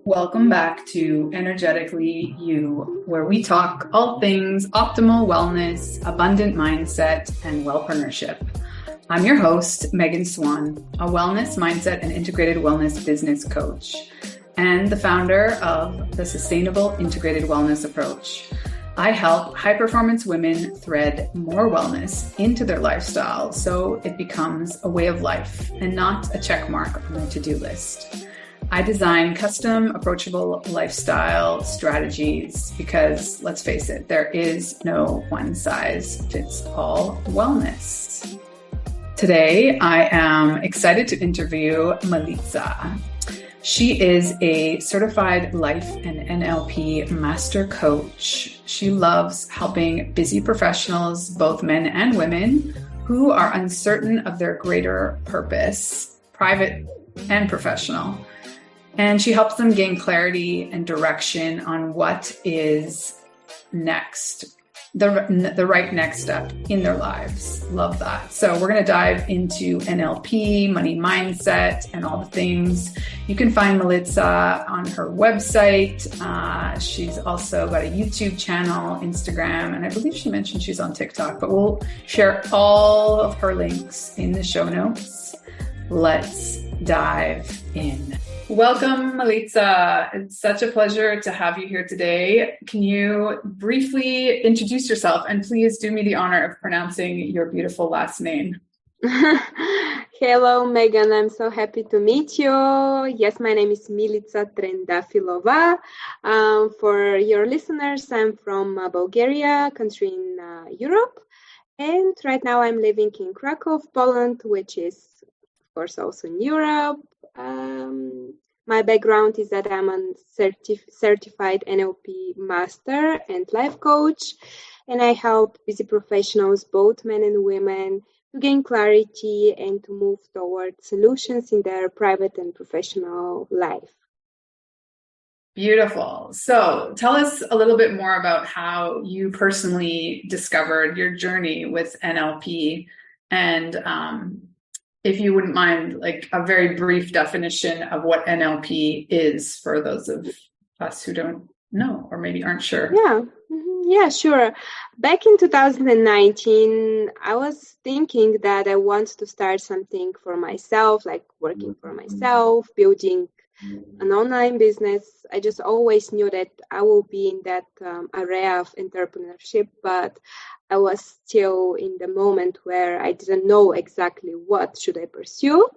Welcome back to Energetically You, where we talk all things optimal wellness, abundant mindset, and wellpreneurship. I'm your host, Megan Swan, a wellness, mindset, and integrated wellness business coach, and the founder of the Sustainable Integrated Wellness Approach. I help high-performance women thread more wellness into their lifestyle so it becomes a way of life and not a check mark on their to-do list. I design custom, approachable lifestyle strategies because, let's face it, there is no one-size-fits-all wellness. Today, I am excited to interview Militsa. She is a certified life and NLP master coach. She loves helping busy professionals, both men and women, who are uncertain of their greater purpose, private and professional. And she helps them gain clarity and direction on what is next, the right next step in their lives. Love that. So we're going to dive into NLP, money mindset, and all the things. You can find Militsa on her website. She's also got a YouTube channel, Instagram, and I believe she mentioned she's on TikTok, but we'll share all of her links in the show notes. Let's dive in. Welcome, Militsa. It's such a pleasure to have you here today. Can you briefly introduce yourself, and please do me the honor of pronouncing your beautiful last name? Hello, Megan. I'm so happy to meet you. Yes, my name is Militsa Trendafilova. For your listeners, I'm from Bulgaria, country in Europe. And right now I'm living in Krakow, Poland, which is, of course, also in Europe. My background is that I'm a certified NLP master and life coach, and I help busy professionals, both men and women, to gain clarity and to move towards solutions in their private and professional life. Beautiful. So tell us a little bit more about how you personally discovered your journey with NLP, and if you wouldn't mind, like a very brief definition of what NLP is for those of us who don't know or maybe aren't sure. Yeah, sure. Back in 2019, I was thinking that I want to start something for myself, like working for myself, building an online business. I just always knew that I will be in that area of entrepreneurship, but I was still in the moment where I didn't know exactly what should I pursue.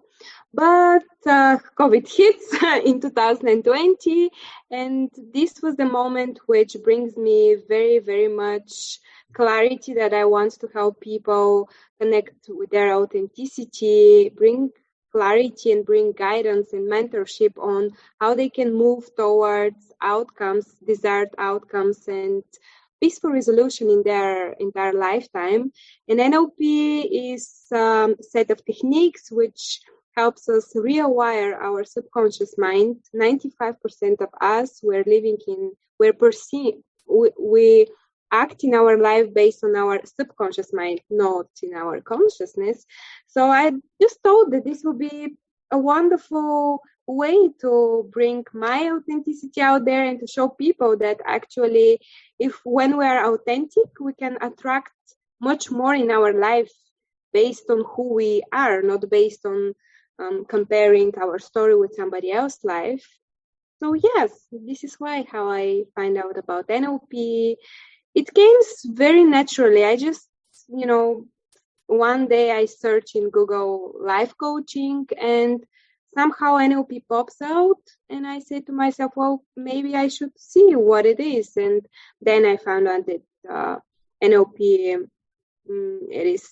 But COVID hits in 2020, and this was the moment which brings me very, very much clarity that I want to help people connect with their authenticity, bring clarity and bring guidance and mentorship on how they can move towards outcomes, desired outcomes, and peaceful resolution in their entire lifetime. And NLP is a set of techniques which helps us rewire our subconscious mind. 95% of us, we act in our life based on our subconscious mind, not in our consciousness. So I just thought that this would be a wonderful way to bring my authenticity out there and to show people that actually, when we are authentic, we can attract much more in our life based on who we are, not based on comparing our story with somebody else's life. So yes, this is how I find out about NLP. It came very naturally. I just, one day I search in Google life coaching and somehow NLP pops out, and I say to myself, well, maybe I should see what it is. And then I found out that NLP, it is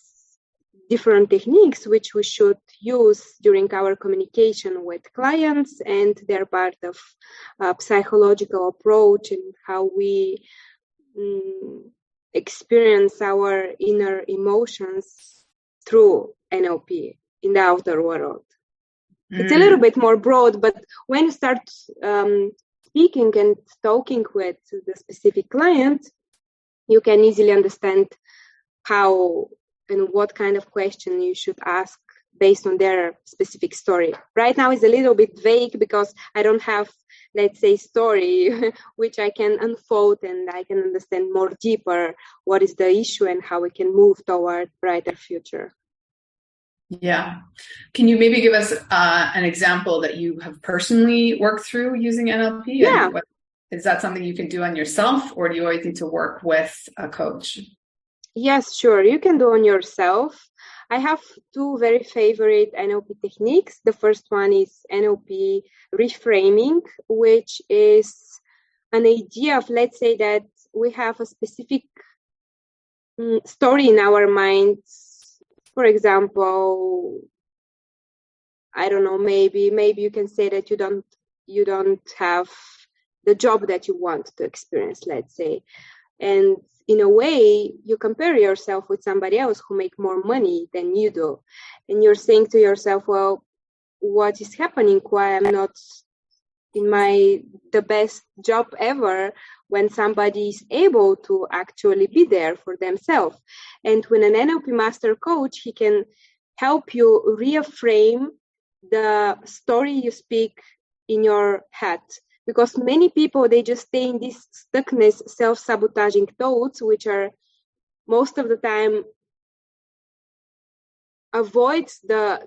different techniques which we should use during our communication with clients, and they're part of psychological approach and how we experience our inner emotions through NLP in the outer world. It's a little bit more broad, but when you start speaking and talking with the specific client, you can easily understand how and what kind of question you should ask based on their specific story. Right now it's a little bit vague because I don't have, let's say, story which I can unfold and I can understand more deeper what is the issue and how we can move toward brighter future. Yeah. Can you maybe give us an example that you have personally worked through using NLP? Yeah. And is that something you can do on yourself, or do you always need to work with a coach? Yes, sure. You can do on yourself. I have two very favorite NLP techniques. The first one is NLP reframing, which is an idea of, let's say that we have a specific story in our minds. For example, I don't know, maybe you can say that you don't have the job that you want to experience, let's say. And in a way, you compare yourself with somebody else who make more money than you do. And you're saying to yourself, well, what is happening? Why I'm not in the best job ever, when somebody is able to actually be there for themselves. And when an NLP master coach, he can help you reframe the story you speak in your head. Because many people, they just stay in this stuckness, self-sabotaging thoughts, which are most of the time avoids to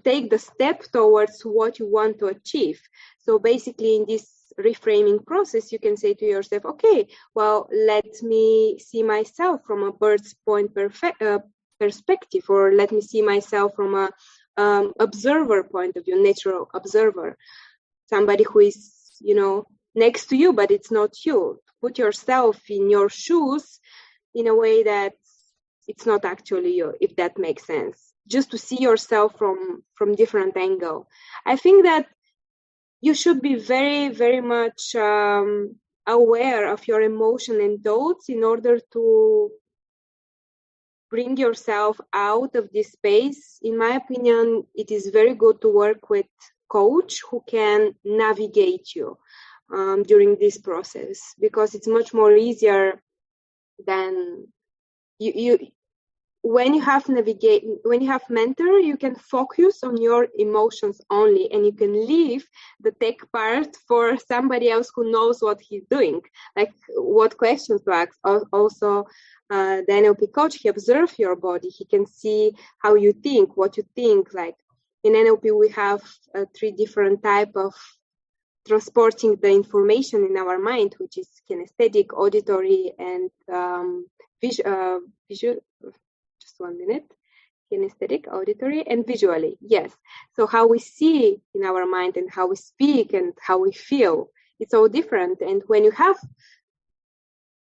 take the step towards what you want to achieve. So basically in this reframing process, you can say to yourself, okay, well, let me see myself from a bird's point perspective, or let me see myself from a observer point of view, natural observer, somebody who is, next to you, but it's not you. Put yourself in your shoes in a way that it's not actually you, if that makes sense. Just to see yourself from different angle. I think that you should be very, very much aware of your emotion and thoughts in order to bring yourself out of this space. In my opinion, it is very good to work with coach who can navigate you during this process, because it's much more easier than you when you have mentor, you can focus on your emotions only, and you can leave the tech part for somebody else who knows what he's doing, like what questions to ask. Also, the NLP coach, he observes your body, he can see how you think, what you think. Like in NLP, we have 3 different type of transporting the information in our mind, which is kinesthetic, auditory, and visual. Just 1 minute. Kinesthetic, auditory, and visually. Yes. So how we see in our mind and how we speak and how we feel, it's all different. And when you have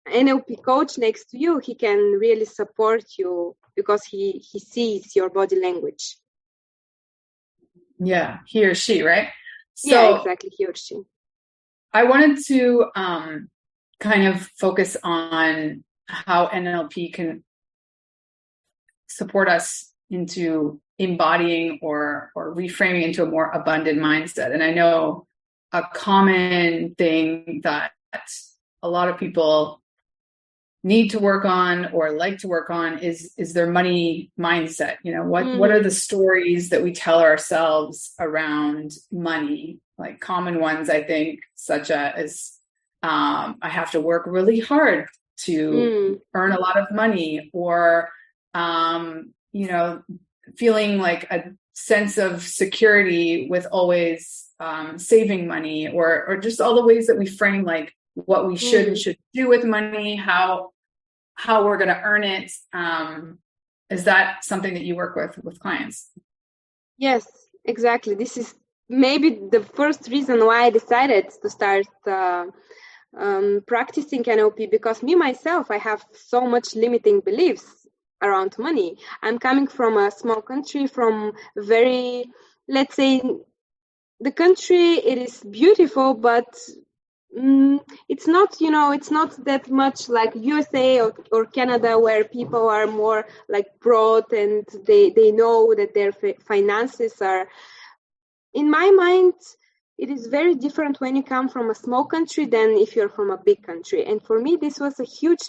an NLP coach next to you, he can really support you because he sees your body language. Yeah, he or she, right? So yeah, exactly, he or she. I wanted to kind of focus on how NLP can support us into embodying or reframing into a more abundant mindset. And I know a common thing that a lot of people need to work on or like to work on is their money mindset. What are the stories that we tell ourselves around money? Like common ones, I think, such as I have to work really hard to earn a lot of money, or feeling like a sense of security with always saving money, or just all the ways that we frame like what we should and should do with money, how we're going to earn it. Is that something that you work with clients? Yes, exactly. This is maybe the first reason why I decided to start practicing NLP, because myself, I have so much limiting beliefs around money. I'm coming from a small country, from very, let's say, the country, it is beautiful, but it's not, it's not that much like USA or Canada, where people are more like broad and they know that their finances are. In my mind, it is very different when you come from a small country than if you're from a big country. And for me, this was a huge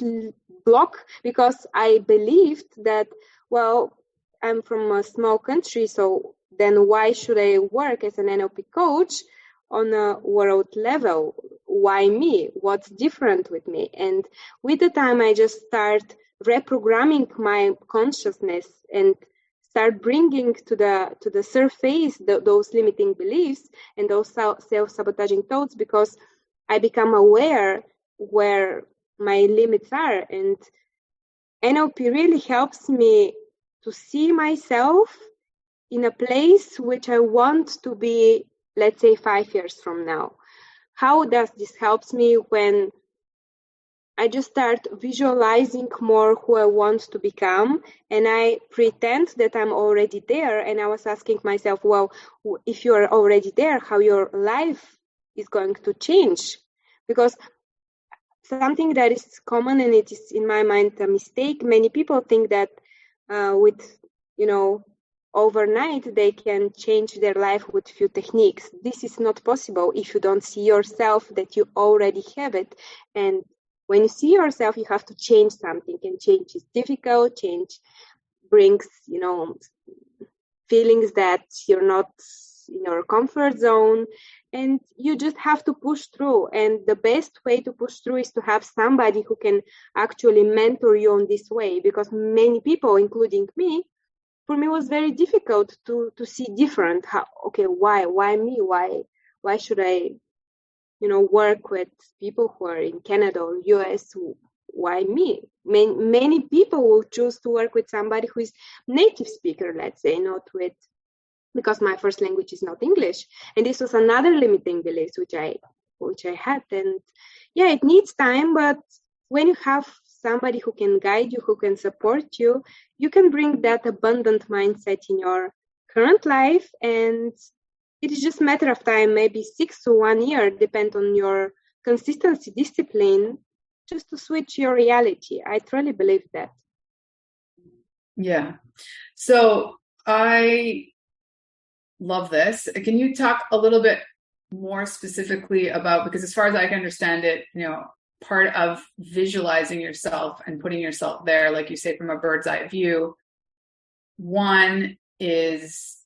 block, because I believed that, well, I'm from a small country, so then why should I work as an NLP coach on a world level? Why me? What's different with me? And with the time, I just start reprogramming my consciousness and start bringing to the surface those limiting beliefs and those self-sabotaging thoughts, because I become aware where my limits are. And NLP really helps me to see myself in a place which I want to be, let's say, 5 years from now. How does this help me? When I just start visualizing more who I want to become, and I pretend that I'm already there. And I was asking myself, well, if you're already there, how your life is going to change? Because something that is common, and it is in my mind a mistake, many people think that with, overnight they can change their life with few techniques. This is not possible if you don't see yourself that you already have it. And when you see yourself, you have to change something, and change is difficult. Change brings, feelings that you're not in your comfort zone, and you just have to push through. And the best way to push through is to have somebody who can actually mentor you on this way, because many people, including me, for me, it was very difficult to see different. Why me? Why should I, work with people who are in Canada or US? Why me? Many people will choose to work with somebody who is native speaker, let's say, not with, because my first language is not English. And this was another limiting belief which I had. And yeah, it needs time, but when you have somebody who can guide you, who can support you, you can bring that abundant mindset in your current life. And it is just a matter of time, maybe 6 to 1 year, depend on your consistency, discipline, just to switch your reality. I truly believe that. Yeah. So I love this. Can you talk a little bit more specifically about, because as far as I can understand it, part of visualizing yourself and putting yourself there, like you say, from a bird's eye view, one is,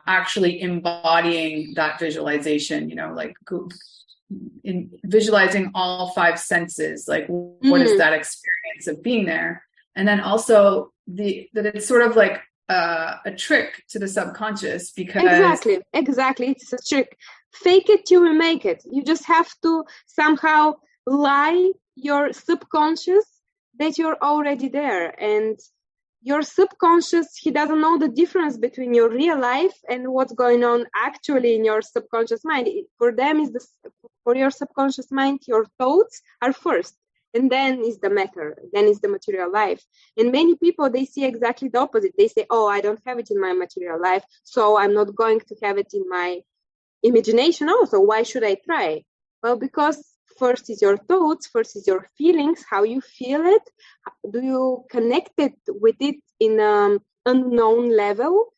actually embodying that visualization, like in visualizing all 5 senses, like what is that experience of being there? And then also that it's sort of like a trick to the subconscious, because exactly it's a trick. Fake it till you make it. You just have to somehow lie your subconscious that you're already there. And your subconscious, he doesn't know the difference between your real life and what's going on actually in your subconscious mind. For your subconscious mind, your thoughts are first, and then is the matter, then is the material life. And many people, they see exactly the opposite. They say, oh, I don't have it in my material life, so I'm not going to have it in my imagination also. Why should I try? Well, because first is your thoughts, first is your feelings, how you feel it. Do you connect it with it in an unknown level?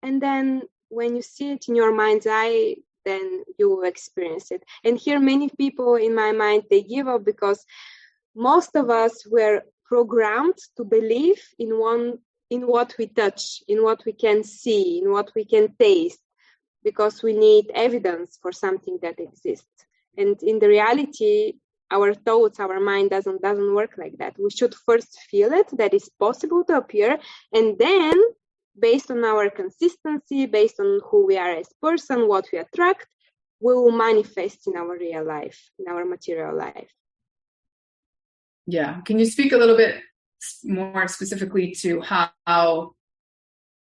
And then when you see it in your mind's eye, then you will experience it. And here many people in my mind, they give up, because most of us were programmed to believe in what we touch, in what we can see, in what we can taste, because we need evidence for something that exists. And in the reality, our thoughts, our mind doesn't work like that. We should first feel it, that is possible to appear, and then based on our consistency, based on who we are as person, what we attract, we will manifest in our real life, in our material life. Yeah. Can you speak a little bit more specifically to how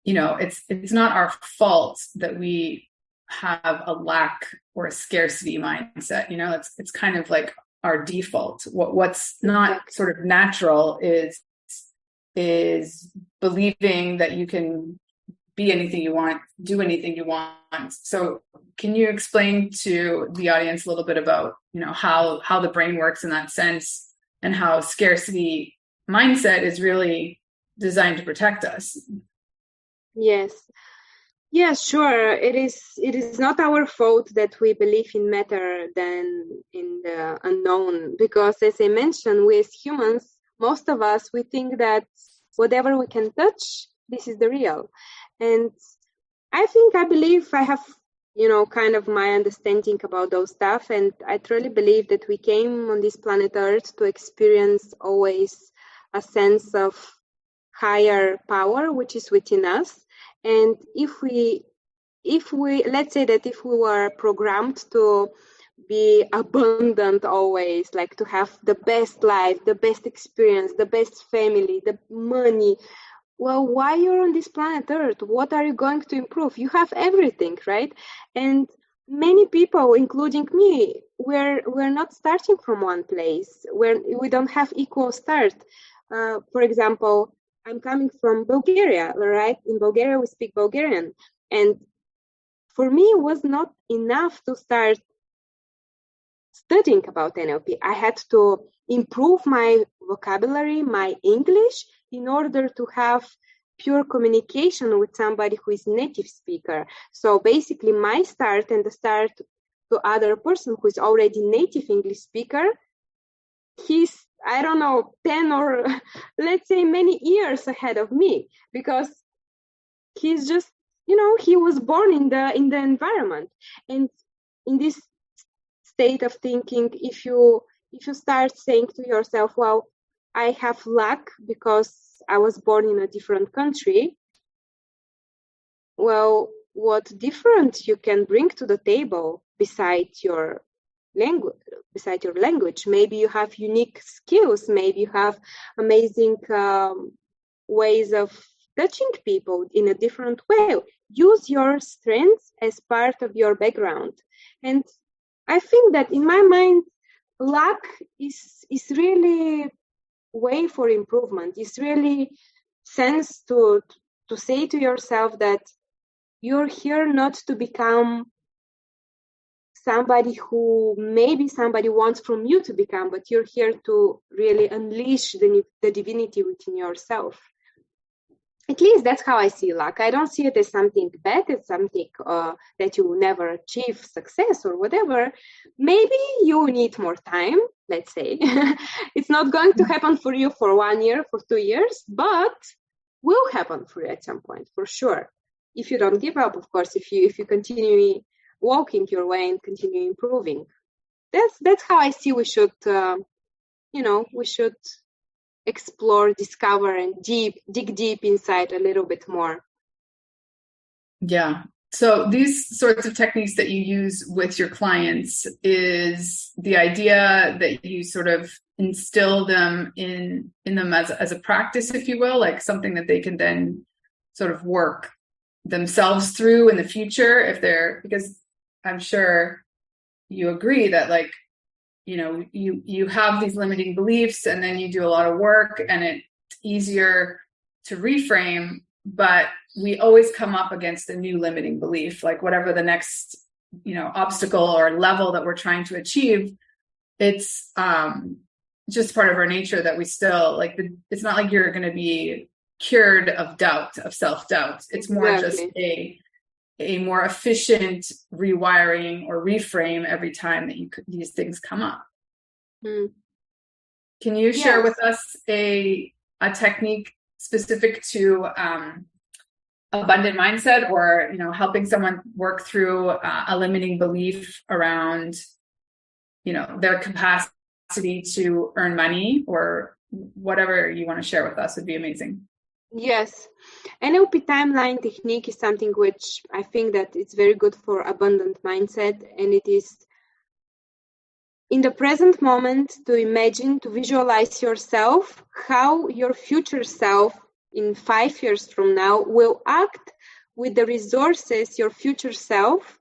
it's not our fault that we have a lack or a scarcity mindset? It's kind of like our default. What's not sort of natural is believing that you can be anything you want, do anything you want. So can you explain to the audience a little bit about, how the brain works in that sense, and how scarcity mindset is really designed to protect us? Yes. Yeah, sure. It is not our fault that we believe in matter than in the unknown, because as I mentioned, we as humans, most of us, we think that whatever we can touch, this is the real. And I believe I have, kind of my understanding about those stuff. And I truly believe that we came on this planet Earth to experience always a sense of higher power, which is within us. And if we, let's say that if we were programmed to be abundant always, like to have the best life, the best experience, the best family, the money, well, why you're on this planet Earth? What are you going to improve? You have everything, right? And many people, including me, we're not starting from one place. We don't have equal start. For example, I'm coming from Bulgaria, right? In Bulgaria, we speak Bulgarian. And for me, it was not enough to start studying about NLP. I had to improve my vocabulary, my English, in order to have pure communication with somebody who is native speaker. So basically my start and the start to other person who is already native English speaker, he's, I don't know, 10 or let's say many years ahead of me, because he's just, he was born in the environment. And in this state of thinking, if you start saying to yourself, well, I have luck because I was born in a different country, well, what different you can bring to the table besides your language? Maybe you have unique skills, maybe you have amazing ways of touching people in a different way. Use your strengths as part of your background. And I think that in my mind, luck is really way for improvement. It's really sense to say to yourself that you're here not to become somebody who maybe somebody wants from you to become, but you're here to really unleash the divinity within yourself. At least that's how I see luck. I don't see it as something bad, as something that you will never achieve success or whatever. Maybe you need more time, let's say. It's not going to happen for you for 1 year, for 2 years, but will happen for you at some point, for sure. If you don't give up, of course, if you continue walking your way and continue improving. That's how I see we should, we should explore, discover, and dig deep inside a little bit more. Yeah. So these sorts of techniques that you use with your clients, is the idea that you sort of instill them in them as a practice, if you will, like something that they can then sort of work themselves through in the future, because I'm sure you agree that, like, you have these limiting beliefs and then you do a lot of work and it's easier to reframe, but we always come up against a new limiting belief, like whatever the next, obstacle or level that we're trying to achieve. It's just part of our nature that we still it's not like you're going to be cured of doubt, of self-doubt. It's more just a more efficient rewiring or reframe every time that these things come up. Can you share with us a technique specific to abundant mindset, or helping someone work through a limiting belief around their capacity to earn money, or whatever you want to share with us would be amazing. Yes. NLP timeline technique is something which I think that it's very good for abundant mindset, and it is in the present moment to imagine, to visualize yourself, how your future self in 5 years from now will act with the resources your future self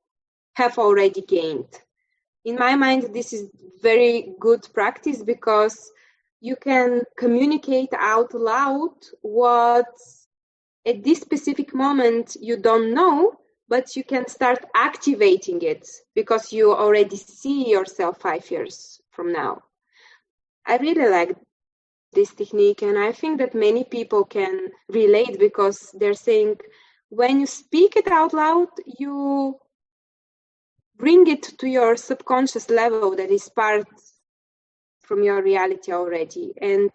have already gained. In my mind, this is very good practice, because you can communicate out loud what at this specific moment you don't know, but you can start activating it because you already see yourself 5 years from now. I really like this technique, and I think that many people can relate, because they're saying when you speak it out loud, you bring it to your subconscious level that is part from your reality already. And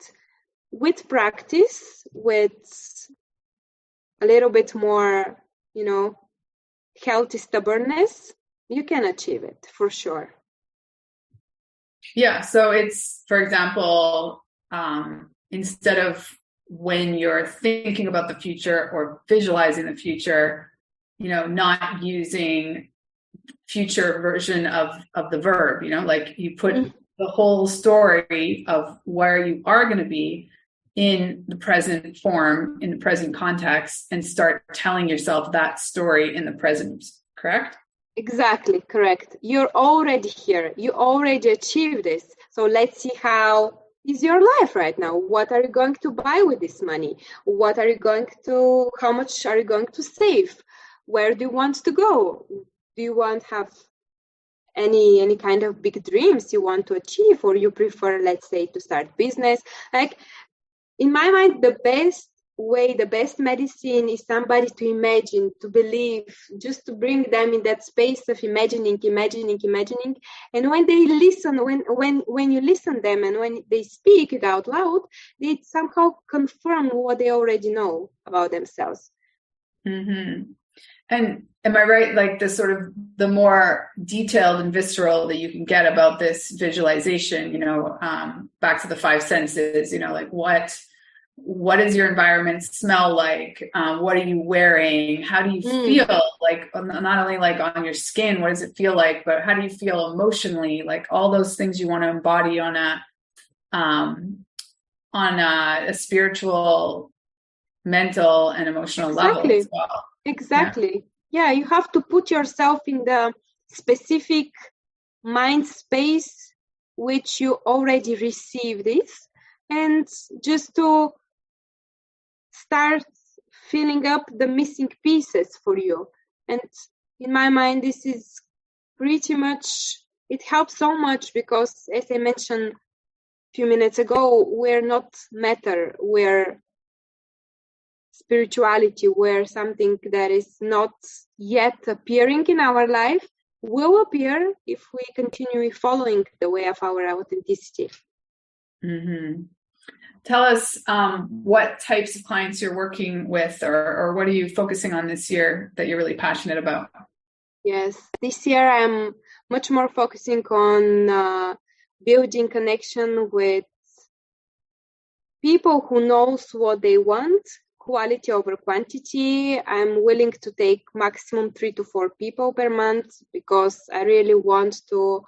with practice, with a little bit more, healthy stubbornness, you can achieve it for sure. Yeah. So it's, for example, instead of when you're thinking about the future or visualizing the future, not using future version of the verb, like you put the whole story of where you are going to be in the present form, in the present context, and start telling yourself that story in the present, correct? Exactly, correct. You're already here. You already achieved this. So let's see how is your life right now. What are you going to buy with this money? How much are you going to save? Where do you want to go? Do you want to have any kind of big dreams you want to achieve, or you prefer, let's say, to start business? Like, in my mind, the best medicine is somebody to imagine, to believe, just to bring them in that space of imagining. And when they listen, when you listen them, and when they speak it out loud, they somehow confirm what they already know about themselves. Mm-hmm. And am I right? Like the more detailed and visceral that you can get about this visualization, back to the five senses, like what does your environment smell like? What are you wearing? How do you feel? Like, not only like on your skin, what does it feel like, but how do you feel emotionally? Like all those things you want to embody on a spiritual, mental, and emotional level as well. Exactly. Yeah, you have to put yourself in the specific mind space which you already received this, and just to start filling up the missing pieces for you. And in my mind, this is pretty much, it helps so much because, as I mentioned a few minutes ago, we're not matter, we're spirituality, where something that is not yet appearing in our life will appear if we continue following the way of our authenticity. Mm-hmm. Tell us what types of clients you're working with, or what are you focusing on this year that you're really passionate about? Yes, this year I'm much more focusing on building connection with people who knows what they want, quality over quantity. I'm willing to take maximum 3 to 4 people per month because I really want to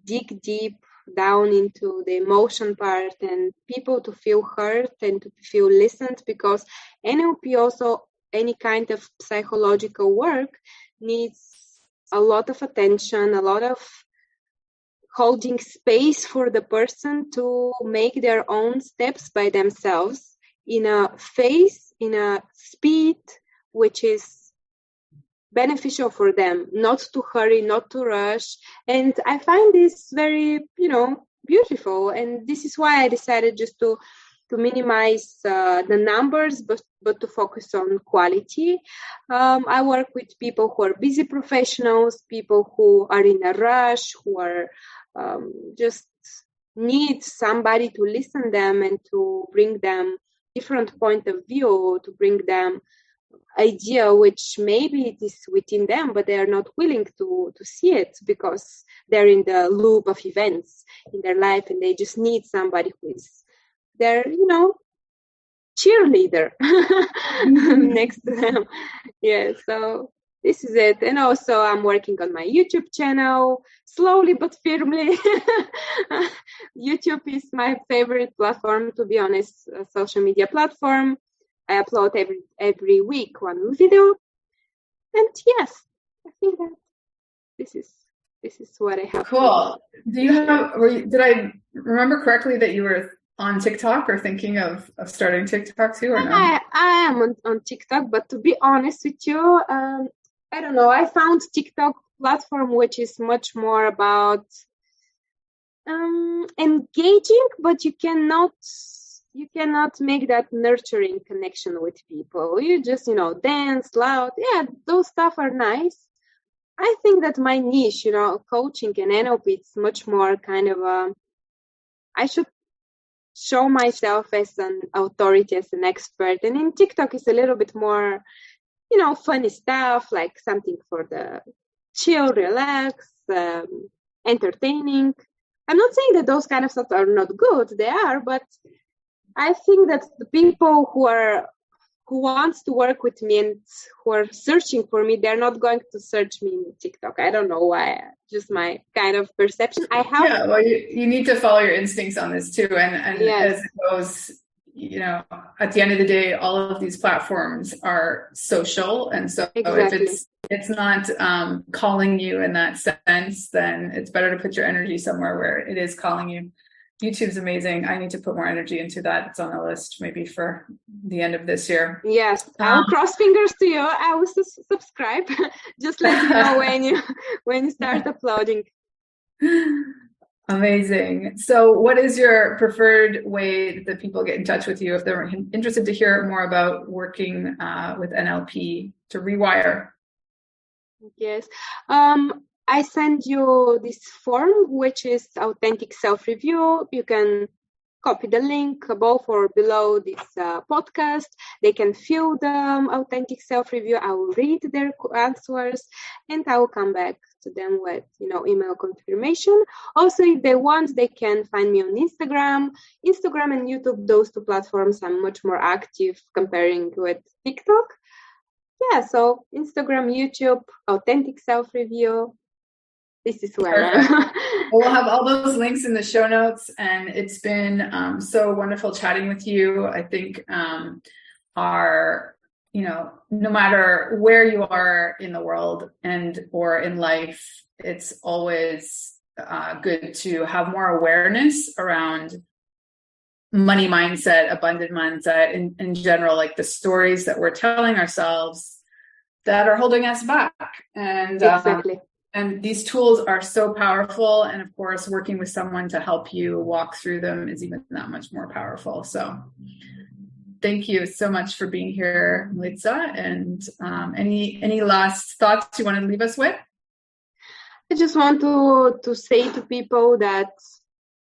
dig deep down into the emotion part and people to feel heard and to feel listened, because NLP, also any kind of psychological work, needs a lot of attention, a lot of holding space for the person to make their own steps by themselves in a phase, in a speed which is beneficial for them, not to hurry, not to rush. And I find this very, beautiful. And this is why I decided just to minimize the numbers, but to focus on quality. I work with people who are busy professionals, people who are in a rush, who are just need somebody to listen them and to bring them different point of view, to bring them idea which maybe it is within them, but they are not willing to see it because they're in the loop of events in their life, and they just need somebody who is their cheerleader next to them. Yeah, so this is it. And also I'm working on my YouTube channel slowly but firmly. YouTube is my favorite platform, to be honest, a social media platform. I upload every week one video. And yes, I think that this is what I have. Cool. Did I remember correctly that you were on TikTok or thinking of starting TikTok too, or no? I am on TikTok, but to be honest with you, I don't know. I found TikTok platform which is much more about engaging, but you cannot make that nurturing connection with people. You just, dance loud. Yeah, those stuff are nice. I think that my niche, coaching and NLP, it's much more kind of I should show myself as an authority, as an expert. And in TikTok, it's a little bit more, funny stuff, like something for the chill, relax, entertaining. I'm not saying that those kind of stuff are not good. They are, but I think that the people who wants to work with me and who are searching for me, they're not going to search me in TikTok. I don't know why. Just my kind of perception. Yeah, well, you need to follow your instincts on this too. And yes. As it goes, at the end of the day, all of these platforms are social. And so exactly. if it's not calling you in that sense, then it's better to put your energy somewhere where it is calling you. YouTube's amazing. I need to put more energy into that. It's on the list maybe for the end of this year. Yes, I'll cross fingers to you. I will subscribe. Just let me know when you start uploading. Amazing. So what is your preferred way that people get in touch with you if they're interested to hear more about working with NLP to rewire? Yes. I send you this form, which is authentic self-review. You can copy the link above or below this podcast. They can fill the authentic self-review. I will read their answers and I will come back to them with, email confirmation. Also, if they want, they can find me on Instagram and YouTube. Those two platforms I'm much more active comparing with TikTok. Yeah, so Instagram, YouTube, authentic self-review. This is where we'll have all those links in the show notes, and it's been so wonderful chatting with you. I think no matter where you are in the world or in life, it's always good to have more awareness around money mindset, abundant mindset, in general, like the stories that we're telling ourselves that are holding us back. And exactly. And these tools are so powerful. And of course, working with someone to help you walk through them is even that much more powerful. So thank you so much for being here, Militsa. And any last thoughts you want to leave us with? I just want to say to people that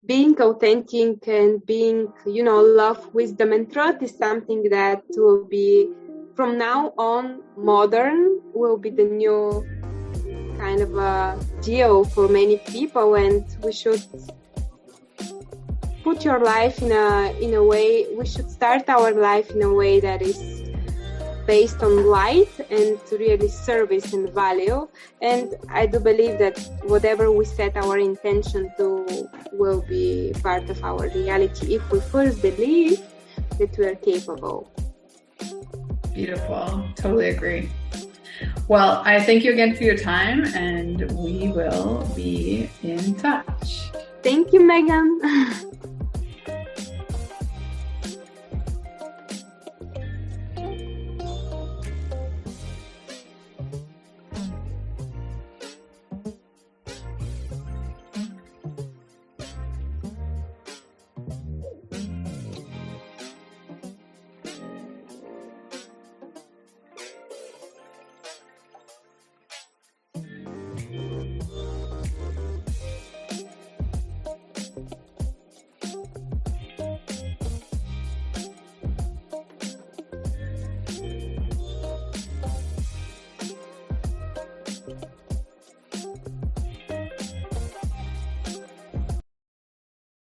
being authentic and being, love, wisdom, and truth is something that will be, from now on, modern, will be the new kind of a deal for many people, and we should put your life in a way, we should start our life in a way that is based on light and really service and value. And I do believe that whatever we set our intention to will be part of our reality if we first believe that we are capable. Beautiful. Totally agree. Well, I thank you again for your time, and we will be in touch. Thank you, Megan.